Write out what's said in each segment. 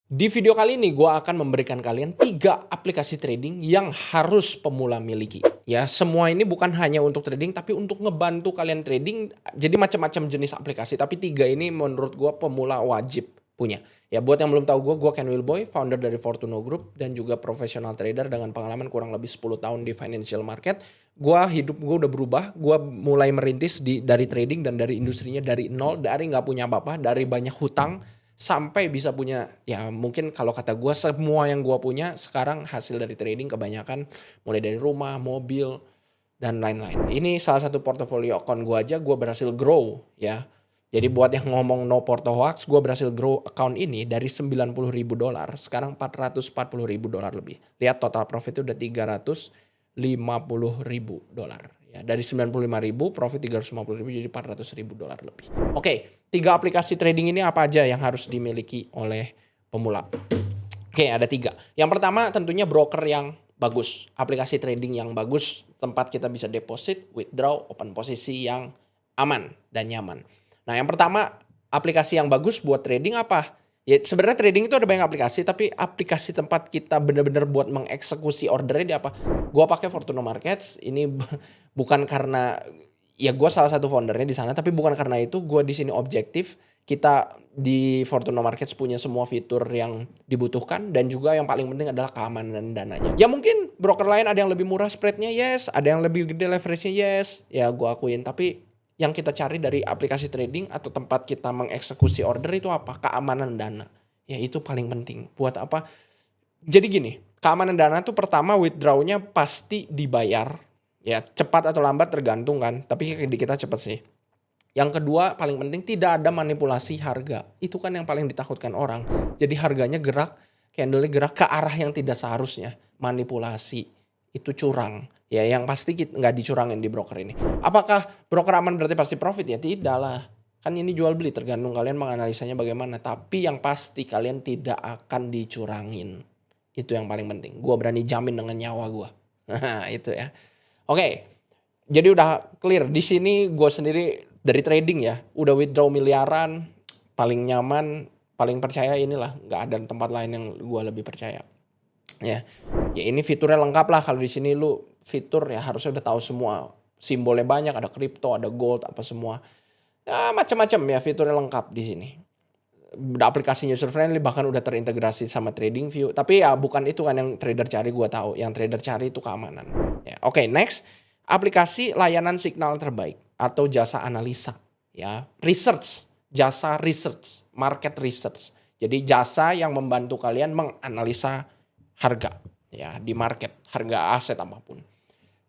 Di video kali ini gue akan memberikan kalian 3 aplikasi trading yang harus pemula miliki. Ya, semua ini bukan hanya untuk trading tapi untuk ngebantu kalian trading. Jadi macam-macam jenis aplikasi, tapi 3 ini menurut gue pemula wajib punya. Ya, buat yang belum tahu gue Ken Wilboy, founder dari Fortuno Group dan juga professional trader dengan pengalaman kurang lebih 10 tahun di financial market. Hidup gue udah berubah, gue mulai merintis dari trading dan dari industrinya dari nol, dari nggak punya apa-apa, dari banyak hutang sampai bisa punya, ya mungkin kalau kata gue semua yang gue punya sekarang hasil dari trading kebanyakan, mulai dari rumah, mobil, dan lain-lain. Ini salah satu portofolio account gue aja gue berhasil grow ya. Jadi buat yang ngomong no porto hoax, gue berhasil grow account ini dari $90.000 sekarang $440.000 lebih. Lihat total profit itu udah $350.000 ya. Dari 95.000 profit 350.000 jadi $400.000 lebih. Oke, 3 aplikasi trading ini apa aja yang harus dimiliki oleh pemula? Oke, ada 3. Yang pertama tentunya broker yang bagus, aplikasi trading yang bagus, tempat kita bisa deposit, withdraw, open posisi yang aman dan nyaman. Nah, yang pertama aplikasi yang bagus buat trading apa? Ya sebenarnya trading itu ada banyak aplikasi, tapi aplikasi tempat kita benar-benar buat mengeksekusi ordernya di apa? Gua pakai Fortuno Markets, ini bukan karena ya gue salah satu foundernya di sana, tapi bukan karena itu gue di sini objektif. Kita di Fortuno Markets punya semua fitur yang dibutuhkan dan juga yang paling penting adalah keamanan dananya. Ya mungkin broker lain ada yang lebih murah spreadnya, yes, ada yang lebih gede leverage-nya, yes, ya gue akuin. Tapi yang kita cari dari aplikasi trading atau tempat kita mengeksekusi order itu apa? Keamanan dana. Ya itu paling penting. Buat apa? Jadi gini, keamanan dana tuh pertama withdraw-nya pasti dibayar. Ya cepat atau lambat tergantung kan, tapi di kita cepat sih. Yang kedua paling penting tidak ada manipulasi harga. Itu kan yang paling ditakutkan orang. Jadi harganya gerak, candle-nya gerak ke arah yang tidak seharusnya. Manipulasi, itu curang. Ya yang pasti nggak dicurangin di broker ini. Apakah broker aman berarti pasti profit? Ya tidak lah. Kan ini jual beli, tergantung kalian menganalisanya bagaimana. Tapi yang pasti kalian tidak akan dicurangin. Itu yang paling penting. Gue berani jamin dengan nyawa gue. Nah itu ya. Oke, jadi udah clear. Di sini gue sendiri dari trading ya, udah withdraw miliaran, paling nyaman, paling percaya inilah. Nggak ada tempat lain yang gue lebih percaya. Ya, ya ini fiturnya lengkap lah. Kalau di sini lu fitur ya harusnya udah tahu semua. Simbolnya banyak, ada crypto, ada gold, apa semua. Ya macam-macam ya fiturnya lengkap di sini. Aplikasinya user friendly, bahkan udah terintegrasi sama TradingView. Tapi ya bukan itu kan yang trader cari, gue tahu. Yang trader cari itu keamanan. Ya, oke, next. Aplikasi layanan signal terbaik atau jasa analisa. Ya, research, jasa research, market research. Jadi jasa yang membantu kalian menganalisa harga ya di market, harga aset apapun.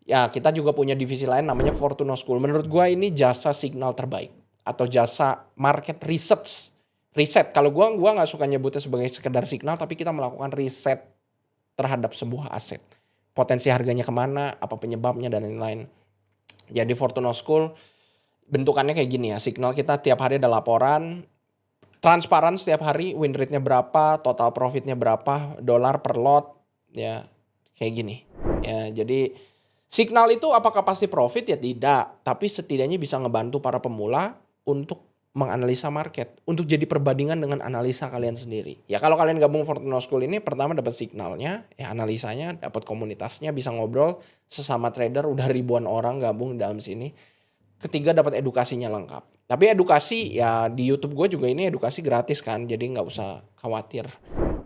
Ya, kita juga punya divisi lain namanya Fortuno School. Menurut gue ini jasa signal terbaik atau jasa market research. Riset, kalau gue nggak suka nyebutnya sebagai sekedar signal, tapi kita melakukan riset terhadap sebuah aset. Potensi harganya kemana, apa penyebabnya, dan lain-lain. Jadi Fortuno School bentukannya kayak gini ya, signal kita tiap hari ada laporan, transparan setiap hari, win rate-nya berapa, total profit-nya berapa, dolar per lot, ya kayak gini. Ya, jadi signal itu apakah pasti profit? Ya tidak, tapi setidaknya bisa ngebantu para pemula untuk menganalisa market, untuk jadi perbandingan dengan analisa kalian sendiri. Ya kalau kalian gabung Fortuno School ini, pertama dapat signalnya, ya analisanya, dapat komunitasnya, bisa ngobrol sesama trader, udah ribuan orang gabung dalam sini. Ketiga dapat edukasinya lengkap. Tapi edukasi ya di YouTube gue juga ini edukasi gratis kan, jadi nggak usah khawatir.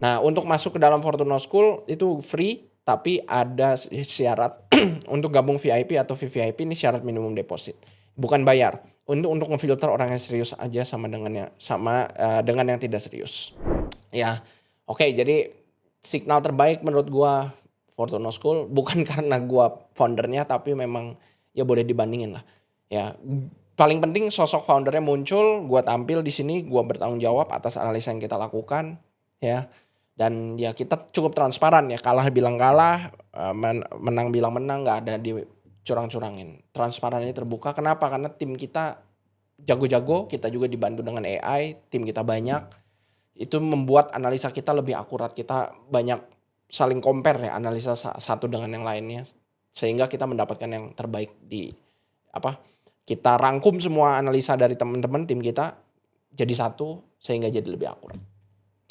Nah untuk masuk ke dalam Fortuno School itu free, tapi ada syarat untuk gabung VIP atau VVIP ini syarat minimum deposit, bukan bayar. Untuk ngefilter orang yang serius aja sama dengan yang tidak serius. Ya, oke, jadi signal terbaik menurut gua Fortuno School bukan karena gua foundernya, tapi memang ya boleh dibandingin lah. Ya, paling penting sosok foundernya muncul, gua tampil di sini, gua bertanggung jawab atas analisa yang kita lakukan, ya. Dan ya kita cukup transparan ya, kalah bilang kalah, menang bilang menang, nggak ada curang-curangin. Transparannya terbuka. Kenapa? Karena tim kita jago-jago, kita juga dibantu dengan AI, tim kita banyak. Itu membuat analisa kita lebih akurat. Kita banyak saling compare ya, analisa satu dengan yang lainnya. Sehingga kita mendapatkan yang terbaik kita rangkum semua analisa dari teman-teman tim kita jadi satu sehingga jadi lebih akurat.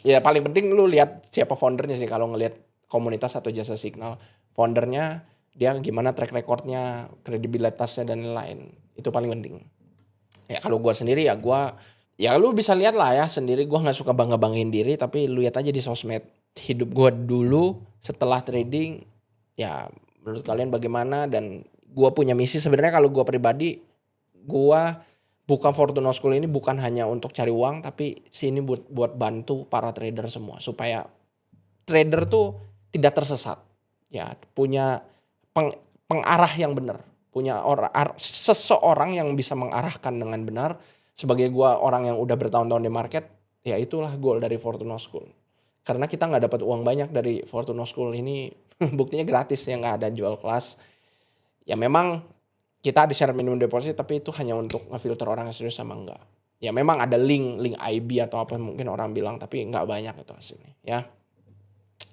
Ya paling penting lu lihat siapa foundernya sih kalau ngelihat komunitas atau jasa signal. Foundernya, dia gimana track recordnya, kredibilitasnya dan lain-lain. Itu paling penting. Ya kalau gue sendiri ya ya lu bisa lihat lah ya sendiri, gue nggak suka bangga-banggain diri, tapi lu lihat aja di sosmed hidup gue dulu setelah trading. Ya menurut kalian bagaimana? Dan gue punya misi sebenarnya, kalau gue pribadi, gue buka Fortuno School ini bukan hanya untuk cari uang, tapi sini buat bantu para trader semua supaya trader tuh tidak tersesat. Ya, punya pengarah yang benar, punya seseorang yang bisa mengarahkan dengan benar. Sebagai gua orang yang udah bertahun-tahun di market, ya itulah goal dari Fortuno School. Karena kita nggak dapat uang banyak dari Fortuno School ini, buktinya gratis ya, nggak ada jual kelas. Ya memang kita ada syarat minimum deposit, tapi itu hanya untuk ngefilter orang yang serius sama enggak. Ya memang ada link IB atau apa mungkin orang bilang, tapi nggak banyak itu hasilnya ya.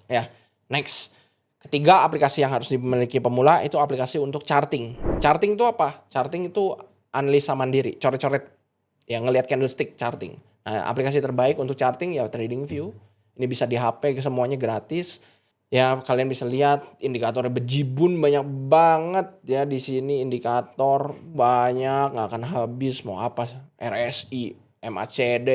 Ya, next. Ketiga aplikasi yang harus dimiliki pemula itu aplikasi untuk charting. Charting itu apa? Charting itu analisa mandiri, coret-coret, ya ngelihat candlestick charting. Nah, aplikasi terbaik untuk charting ya TradingView. Ini bisa di HP, semuanya gratis. Ya kalian bisa lihat indikatornya bejibun banyak banget ya di sini, indikator banyak nggak akan habis, mau apa RSI, MACD,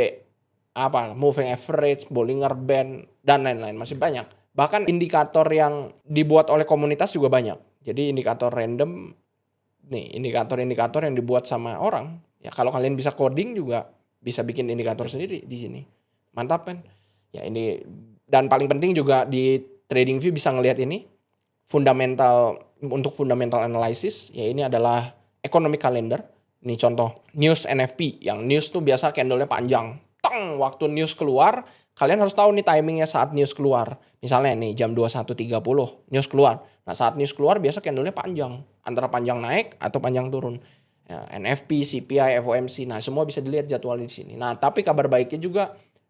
apa moving average, Bollinger Band dan lain-lain masih banyak. Bahkan indikator yang dibuat oleh komunitas juga banyak. Jadi indikator random nih, indikator-indikator yang dibuat sama orang. Ya kalau kalian bisa coding juga bisa bikin indikator sendiri di sini. Mantap kan? Ya ini, dan paling penting juga di TradingView bisa ngelihat ini fundamental, untuk fundamental analysis ya ini adalah economic calendar. Ini contoh news NFP, yang news tuh biasa candlenya panjang. Teng, waktu news keluar, kalian harus tahu nih timingnya saat news keluar. Misalnya nih jam 21.30 news keluar. Nah saat news keluar biasa candlenya panjang, antara panjang naik atau panjang turun. Ya, NFP, CPI, FOMC, nah semua bisa dilihat jadwalnya di sini. Nah tapi kabar baiknya juga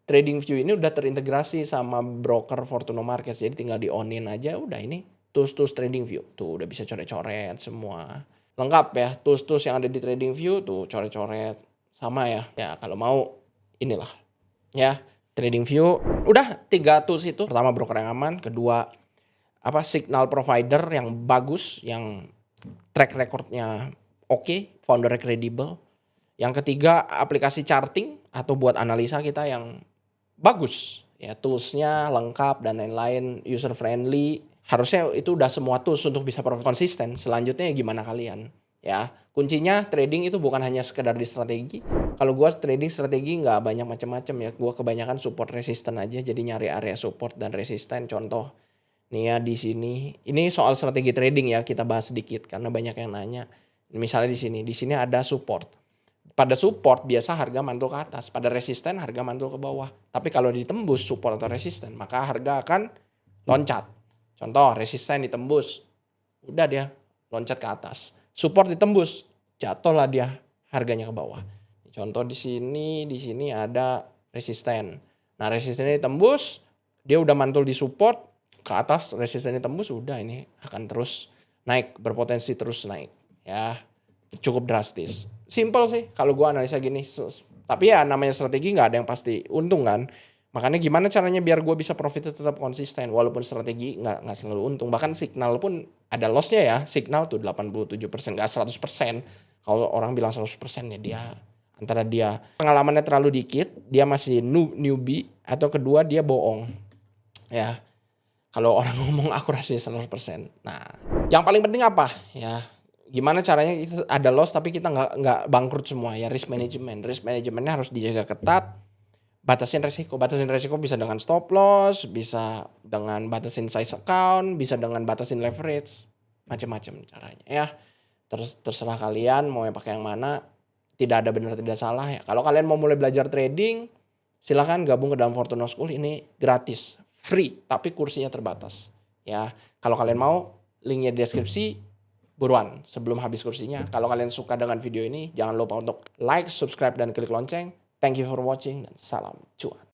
TradingView ini udah terintegrasi sama broker Fortuno Markets, jadi tinggal di on-in aja, udah ini tools TradingView tuh udah bisa coret-coret semua. Lengkap ya, tools yang ada di TradingView tuh coret-coret sama ya. Ya kalau mau inilah ya TradingView. Udah 3 tools itu. Pertama broker yang aman, kedua signal provider yang bagus, yang track recordnya oke, foundernya kredibel. Yang ketiga aplikasi charting atau buat analisa kita yang bagus. Ya toolsnya lengkap dan lain-lain, user friendly. Harusnya itu udah semua tools untuk bisa profit konsisten. Selanjutnya gimana kalian? Ya kuncinya trading itu bukan hanya sekedar di strategi. Kalau gue trading strategi nggak banyak macam-macam ya. Gue kebanyakan support resisten aja. Jadi nyari area support dan resisten. Contoh nih ya di sini. Ini soal strategi trading ya, kita bahas sedikit karena banyak yang nanya. Misalnya di sini ada support. Pada support biasa harga mantul ke atas, pada resisten harga mantul ke bawah. Tapi kalau ditembus support atau resisten, maka harga akan loncat. Contoh resisten ditembus, udah dia loncat ke atas. Support ditembus, jatuhlah dia harganya ke bawah. Contoh di sini ada resisten. Nah resistennya ditembus, dia udah mantul di support ke atas, resistennya tembus, udah ini akan terus naik, berpotensi terus naik. Ya cukup drastis. Simple sih kalau gue analisa gini. Tapi ya namanya strategi nggak ada yang pasti untung kan. Makanya gimana caranya biar gue bisa profit tetap konsisten. Walaupun strategi nggak selalu untung. Bahkan signal pun ada lossnya ya. Signal tuh 87%, nggak 100%. Kalau orang bilang 100% ya dia antara dia pengalamannya terlalu dikit, dia masih newbie, atau kedua dia bohong. Ya kalau orang ngomong akurasinya 100%. Nah yang paling penting apa ya? Gimana caranya itu ada loss tapi kita nggak bangkrut semua ya. Risk manajemennya harus dijaga ketat. Batasin resiko bisa dengan stop loss, bisa dengan batasin size account, bisa dengan batasin leverage, macam-macam caranya ya. Terserah kalian mau pakai yang mana. Tidak ada benar tidak salah ya. Kalau kalian mau mulai belajar trading, silakan gabung ke dalam Fortuno School. Ini gratis, free, tapi kursinya terbatas ya. Kalau kalian mau, linknya di deskripsi. Buruan sebelum habis kursinya. Kalau kalian suka dengan video ini, jangan lupa untuk like, subscribe, dan klik lonceng. Thank you for watching dan salam cuan.